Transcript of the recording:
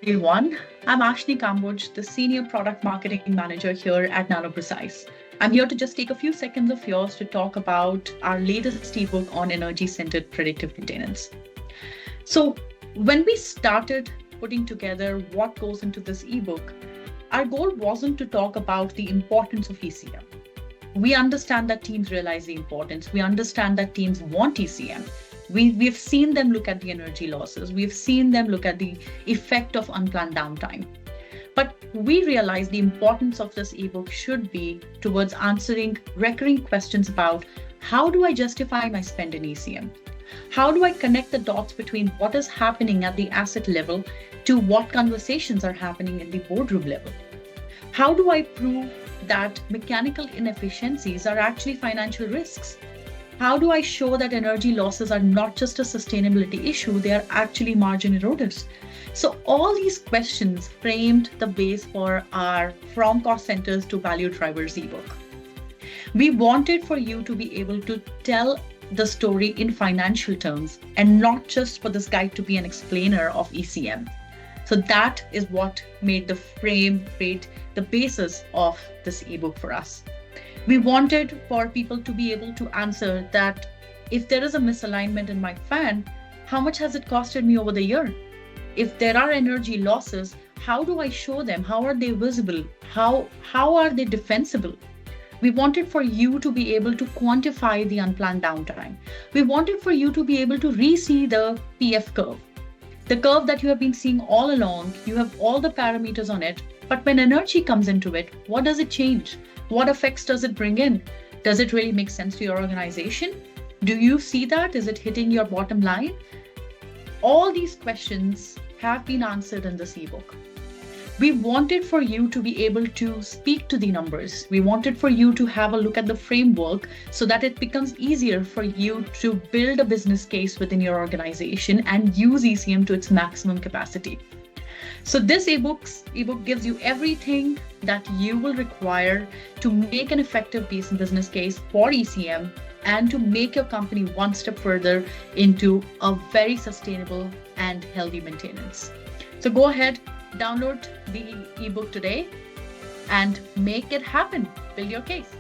everyone. I'm Ashni Kamboj, the Senior Product Marketing Manager here at NanoPrecise. I'm here to just take a few seconds of yours to talk about our latest ebook on energy-centered predictive maintenance. So, when we started putting together what goes into this ebook, our goal wasn't to talk about the importance of ECM. We understand that teams realize the importance. We understand that teams want ECM. We've seen them look at the energy losses. We've seen them look at the effect of unplanned downtime. But we realize the importance of this ebook should be towards answering recurring questions about how do I justify my spend in ECM? How do I connect the dots between what is happening at the asset level to what conversations are happening at the boardroom level? How do I prove that mechanical inefficiencies are actually financial risks? How do I show that energy losses are not just a sustainability issue, they are actually margin eroders? So all these questions framed the base for our From Cost Centers to Value Drivers ebook. We wanted for you to be able to tell the story in financial terms and not just for this guide to be an explainer of ECM. So that is what made the basis of this ebook for us. We wanted for people to be able to answer that if there is a misalignment in my fan, how much has it costed me over the year? If there are energy losses, how do I show them? How are they visible? How are they defensible? We wanted for you to be able to quantify the unplanned downtime. We wanted for you to be able to re-see the PF curve. The curve that you have been seeing all along, you have all the parameters on it, but when energy comes into it, what does it change? What effects does it bring in? Does it really make sense to your organization? Do you see that? Is it hitting your bottom line? All these questions have been answered in this ebook. We wanted for you to be able to speak to the numbers. We wanted for you to have a look at the framework so that it becomes easier for you to build a business case within your organization and use ECM to its maximum capacity. So this ebook gives you everything that you will require to make an effective business case for ECM and to make your company one step further into a very sustainable and healthy maintenance. So go ahead, download the ebook today and make it happen. Build your case.